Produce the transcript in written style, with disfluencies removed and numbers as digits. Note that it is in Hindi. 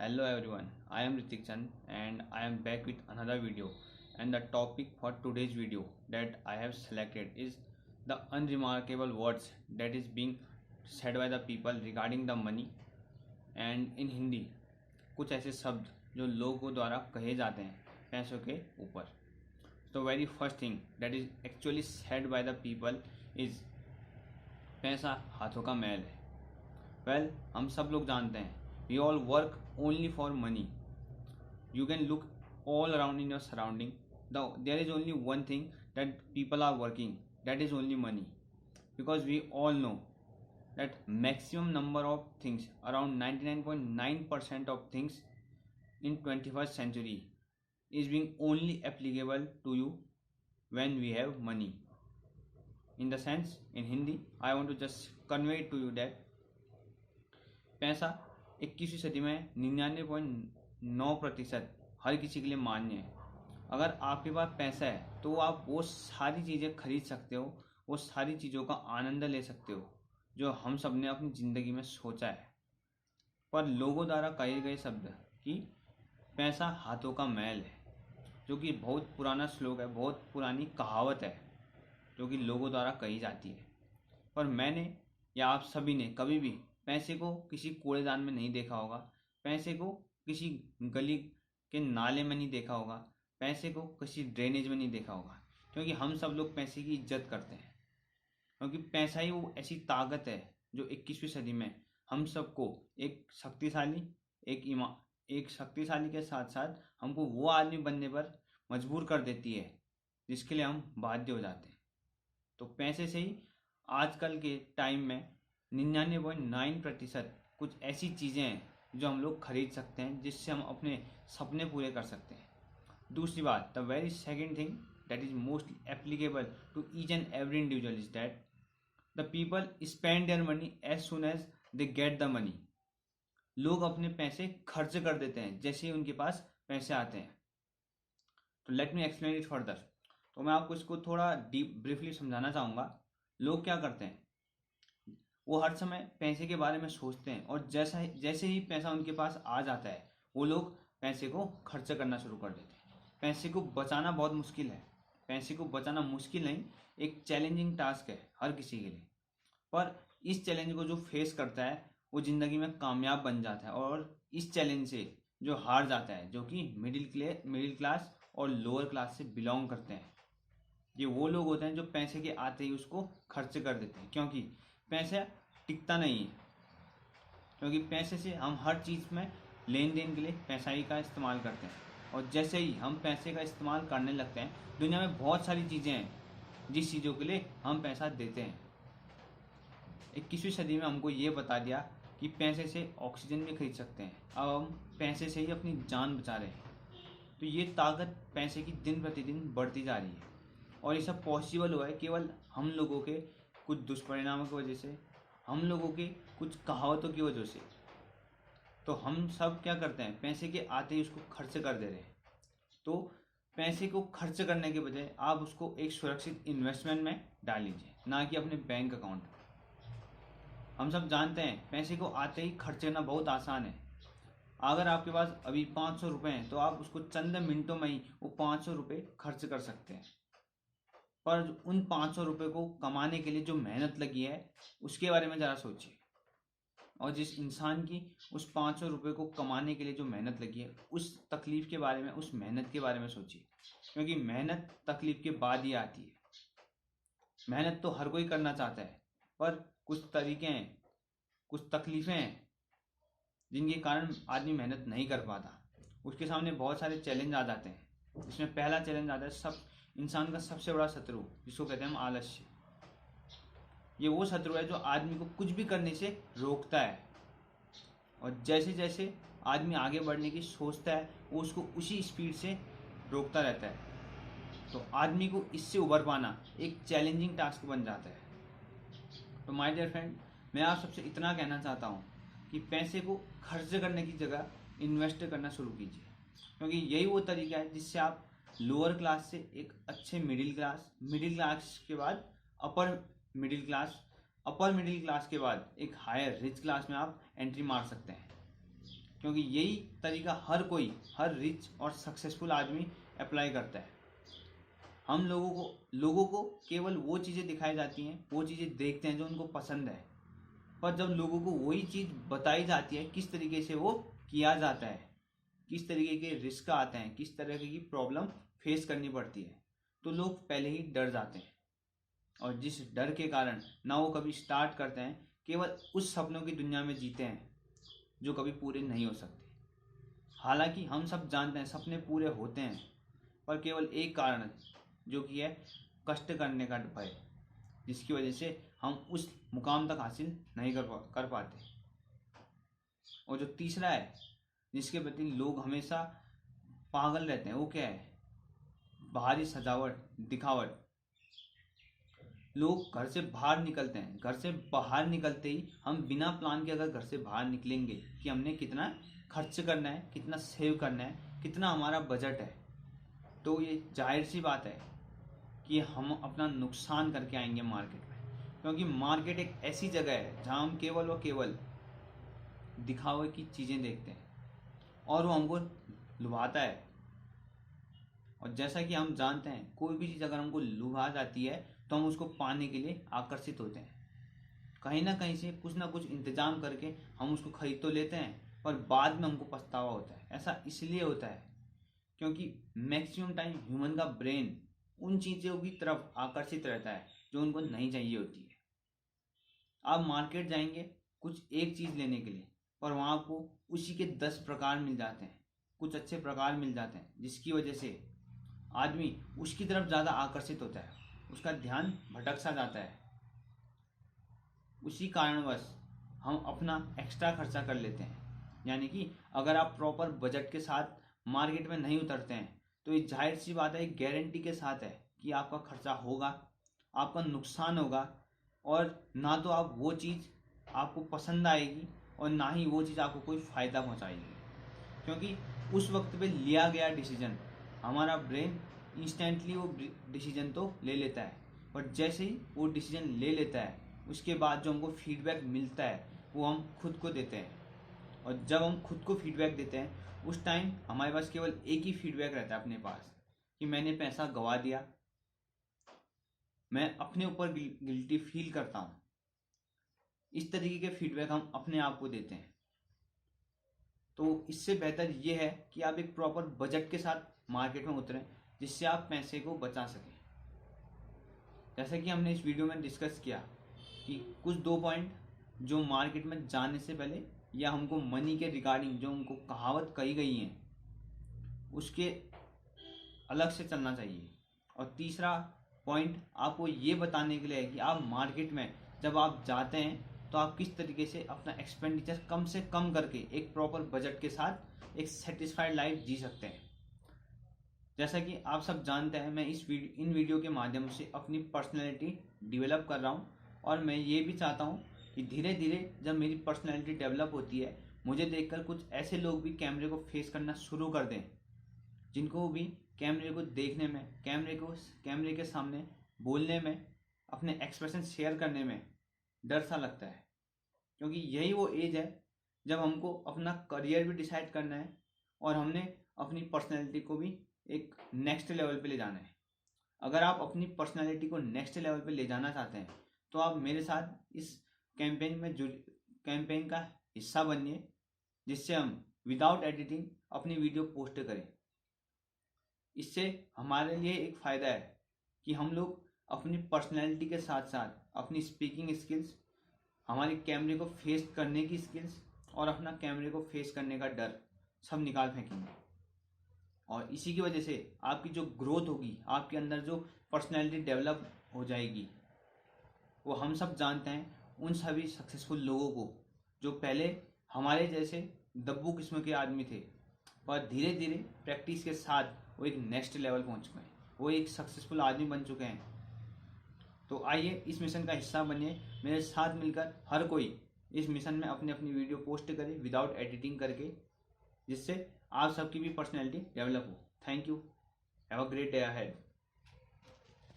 Hello everyone, I am Ritik Chand and I am back with another video, and the topic for today's video that I have selected is the unremarkable words that is being said by the people regarding the money and in Hindi कुछ ऐसे शब्द जो लोगों द्वारा कहे जाते हैं पैसों के ऊपर. So very first thing that is actually said by the people is पैसा हाथों का मैल है. Well, हम सब लोग जानते हैं we all work only for money. You can look all around in your surrounding. There is only one thing that people are working, that is only money. Because we all know that maximum number of things, around 99.9% of things in 21st century is being only applicable to you when we have money. In the sense, in Hindi, I want to just convey to you that पैसा 21वीं सदी में 99.9% हर किसी के लिए मान्य है. अगर आपके पास पैसा है तो आप वो सारी चीज़ें खरीद सकते हो, वो सारी चीज़ों का आनंद ले सकते हो जो हम सब ने अपनी ज़िंदगी में सोचा है. पर लोगों द्वारा कहे गए शब्द कि पैसा हाथों का मैल है, जो कि बहुत पुराना श्लोक है, बहुत पुरानी कहावत है जो कि लोगों द्वारा कही जाती है. पर मैंने या आप सभी ने कभी भी पैसे को किसी कूड़ेदान में नहीं देखा होगा, पैसे को किसी गली के नाले में नहीं देखा होगा, पैसे को किसी ड्रेनेज में नहीं देखा होगा, क्योंकि हम सब लोग पैसे की इज्जत करते हैं. क्योंकि पैसा ही वो ऐसी ताकत है जो 21वीं सदी में हम सबको एक शक्तिशाली के साथ साथ हमको वो आदमी बनने पर मजबूर कर देती है जिसके लिए हम बाध्य हो जाते हैं. तो पैसे से ही आजकल के टाइम में 99.9% कुछ ऐसी चीज़ें हैं जो हम लोग खरीद सकते हैं जिससे हम अपने सपने पूरे कर सकते हैं. दूसरी बात, the very second thing that is most applicable to each and every individual is that the people spend their money as soon as they get the money. लोग अपने पैसे खर्च कर देते हैं जैसे ही उनके पास पैसे आते हैं. तो let me explain it further. तो मैं आपको इसको थोड़ा डीप ब्रीफली समझाना चाहूँगा. लोग क्या करते हैं, वो हर समय पैसे के बारे में सोचते हैं और जैसे ही पैसा उनके पास आ जाता है वो लोग पैसे को खर्च करना शुरू कर देते हैं. पैसे को बचाना बहुत मुश्किल है. पैसे को बचाना मुश्किल नहीं, एक चैलेंजिंग टास्क है हर किसी के लिए. पर इस चैलेंज को जो फेस करता है वो ज़िंदगी में कामयाब बन जाता है. और इस चैलेंज से जो हार जाता है, जो कि मिडिल क्लास और लोअर क्लास से बिलोंग करते हैं, ये वो लोग होते हैं जो पैसे के आते ही उसको खर्च कर देते हैं. क्योंकि पैसा टिकता नहीं है, क्योंकि पैसे से हम हर चीज़ में लेन देन के लिए पैसा ही का इस्तेमाल करते हैं. और जैसे ही हम पैसे का इस्तेमाल करने लगते हैं, दुनिया में बहुत सारी चीज़ें हैं जिस चीज़ों के लिए हम पैसा देते हैं. 21वीं सदी में हमको ये बता दिया कि पैसे से ऑक्सीजन भी खरीद सकते हैं. अब हम पैसे से ही अपनी जान बचा रहे हैं. तो ये ताकत पैसे की दिन प्रतिदिन बढ़ती जा रही है. और ये सब पॉसिबल हुआ है केवल हम लोगों के कुछ दुष्परिणामों की वजह से, हम लोगों के कुछ कहावतों की वजह से. तो हम सब क्या करते हैं, पैसे के आते ही उसको खर्च कर दे रहे हैं. तो पैसे को खर्च करने के बजाय आप उसको एक सुरक्षित इन्वेस्टमेंट में डाल लीजिए, ना कि अपने बैंक अकाउंट में. हम सब जानते हैं पैसे को आते ही खर्च करना बहुत आसान है. अगर आपके पास अभी 500 रुपये हैं तो आप उसको चंद मिनटों में ही वो 500 रुपये खर्च कर सकते हैं. पर उन 500 रुपये को कमाने के लिए जो मेहनत लगी है उसके बारे में ज़रा सोचिए. और जिस इंसान की उस 500 रुपये को कमाने के लिए जो मेहनत लगी है उस तकलीफ़ के बारे में, उस मेहनत के बारे में सोचिए. क्योंकि मेहनत तकलीफ़ के बाद ही आती है. मेहनत तो हर कोई करना चाहता है, पर कुछ तरीके हैं, कुछ तकलीफ़ें हैं जिनके कारण आदमी मेहनत नहीं कर पाता. उसके सामने बहुत सारे चैलेंज आ जाते हैं. इसमें पहला चैलेंज आता है इंसान का सबसे बड़ा शत्रु, जिसको कहते हैं हम आलस्य. ये वो शत्रु है जो आदमी को कुछ भी करने से रोकता है. और जैसे जैसे आदमी आगे बढ़ने की सोचता है वो उसको उसी स्पीड से रोकता रहता है. तो आदमी को इससे उबर पाना एक चैलेंजिंग टास्क बन जाता है. तो माय डियर फ्रेंड, मैं आप सबसे इतना कहना चाहता हूँ कि पैसे को खर्च करने की जगह इन्वेस्ट करना शुरू कीजिए. क्योंकि यही वो तरीका है जिससे आप लोअर क्लास से एक अच्छे मिडिल क्लास के बाद अपर मिडिल क्लास के बाद एक हायर रिच क्लास में आप एंट्री मार सकते हैं. क्योंकि यही तरीका हर रिच और सक्सेसफुल आदमी अप्लाई करता है। हम लोगों को केवल वो चीज़ें दिखाई जाती हैं, वो चीज़ें देखते हैं जो उनको पसंद है, पर जब लोगों को वही चीज़ बताई जाती है किस तरीके से वो किया जाता है, किस तरीके के रिस्क आते हैं, किस तरह की प्रॉब्लम फेस करनी पड़ती है, तो लोग पहले ही डर जाते हैं। और जिस डर के कारण ना वो कभी स्टार्ट करते हैं, केवल उस सपनों की दुनिया में जीते हैं जो कभी पूरे नहीं हो सकते। हालांकि हम सब जानते हैं सपने पूरे होते हैं, पर केवल एक कारण जो कि है कष्ट करने का भय, जिसकी वजह से हम उस मुकाम तक हासिल नहीं कर पाते। और जो तीसरा है जिसके प्रति लोग हमेशा पागल रहते हैं, वो क्या है? बाहरी सजावट, दिखावट। लोग घर से बाहर निकलते हैं, घर से बाहर निकलते ही हम बिना प्लान के अगर घर से बाहर निकलेंगे कि हमने कितना खर्च करना है, कितना सेव करना है, कितना हमारा बजट है, तो ये जाहिर सी बात है कि हम अपना नुकसान करके आएंगे मार्केट में। क्योंकि मार्केट एक ऐसी जगह है जहाँ हम केवल व केवल दिखावे की चीज़ें देखते हैं और वो हमको लुभाता है। और जैसा कि हम जानते हैं, कोई भी चीज़ अगर हमको लुभा जाती है तो हम उसको पाने के लिए आकर्षित होते हैं। कहीं ना कहीं से कुछ ना कुछ इंतजाम करके हम उसको खरीद तो लेते हैं, पर बाद में हमको पछतावा होता है। ऐसा इसलिए होता है क्योंकि मैक्सिमम टाइम ह्यूमन का ब्रेन उन चीज़ों की तरफ आकर्षित रहता है जो उनको नहीं चाहिए होती है। आप मार्केट जाएंगे कुछ एक चीज़ लेने के लिए, पर वहाँ आपको उसी के 10 प्रकार मिल जाते हैं, कुछ अच्छे प्रकार मिल जाते हैं, जिसकी वजह से आदमी उसकी तरफ ज़्यादा आकर्षित होता है, उसका ध्यान भटक सा जाता है। उसी कारणवश हम अपना एक्स्ट्रा खर्चा कर लेते हैं। यानी कि अगर आप प्रॉपर बजट के साथ मार्केट में नहीं उतरते हैं तो ये जाहिर सी बात है, गारंटी के साथ है कि आपका खर्चा होगा, आपका नुकसान होगा, और ना तो आप वो चीज़ आपको पसंद आएगी और ना ही वो चीज़ आपको कोई फ़ायदा पहुंचाएगी। क्योंकि उस वक्त पे लिया गया डिसीजन, हमारा ब्रेन इंस्टेंटली वो डिसीजन तो ले लेता है, पर जैसे ही वो डिसीजन ले लेता है उसके बाद जो हमको फीडबैक मिलता है वो हम खुद को देते हैं। और जब हम खुद को फीडबैक देते हैं उस टाइम हमारे पास केवल एक ही फीडबैक रहता है अपने पास, कि मैंने पैसा गंवा दिया, मैं अपने ऊपर गिल्टी फील करता हूँ। इस तरीके के फीडबैक हम अपने आप को देते हैं। तो इससे बेहतर ये है कि आप एक प्रॉपर बजट के साथ मार्केट में उतरें, जिससे आप पैसे को बचा सकें। जैसा कि हमने इस वीडियो में डिस्कस किया कि कुछ 2 पॉइंट जो मार्केट में जाने से पहले या हमको मनी के रिगार्डिंग जो उनको कहावत कही गई हैं उसके अलग से चलना चाहिए। और तीसरा पॉइंट आपको ये बताने के लिए है कि आप मार्केट में जब आप जाते हैं तो आप किस तरीके से अपना एक्सपेंडिचर कम से कम करके एक प्रॉपर बजट के साथ एक सेटिस्फाइड लाइफ जी सकते हैं। जैसा कि आप सब जानते हैं, मैं इन वीडियो के माध्यम से अपनी पर्सनैलिटी डेवलप कर रहा हूँ, और मैं ये भी चाहता हूँ कि धीरे धीरे जब मेरी पर्सनैलिटी डेवलप होती है, मुझे देखकर कुछ ऐसे लोग भी कैमरे को फेस करना शुरू कर दें जिनको भी कैमरे को देखने में, कैमरे के सामने बोलने में, अपने एक्सप्रेशन शेयर करने में डर सा लगता है। क्योंकि यही वो एज है जब हमको अपना करियर भी डिसाइड करना है और हमने अपनी पर्सनैलिटी को भी एक नेक्स्ट लेवल पे ले जाना है। अगर आप अपनी पर्सनैलिटी को नेक्स्ट लेवल पे ले जाना चाहते हैं तो आप मेरे साथ इस कैंपेन का हिस्सा बनिए, जिससे हम विदाउट एडिटिंग अपनी वीडियो पोस्ट करें। इससे हमारे लिए एक फ़ायदा है कि हम लोग अपनी पर्सनैलिटी के साथ साथ अपनी स्पीकिंग स्किल्स, हमारी कैमरे को फेस करने की स्किल्स और अपना कैमरे को फेस करने का डर सब निकाल फेंकेंगे। और इसी की वजह से आपकी जो ग्रोथ होगी, आपके अंदर जो पर्सनैलिटी डेवलप हो जाएगी, वो हम सब जानते हैं उन सभी सक्सेसफुल लोगों को जो पहले हमारे जैसे दब्बू किस्म के आदमी थे, पर धीरे धीरे प्रैक्टिस के साथ वो एक नेक्स्ट लेवल पहुंच गए, वो एक सक्सेसफुल आदमी बन चुके हैं। तो आइए इस मिशन का हिस्सा बनिए, मेरे साथ मिलकर हर कोई इस मिशन में अपनी अपनी वीडियो पोस्ट करे विदाउट एडिटिंग करके, जिससे आप सबकी भी पर्सनैलिटी डेवलप हो। Thank you, have a great day ahead.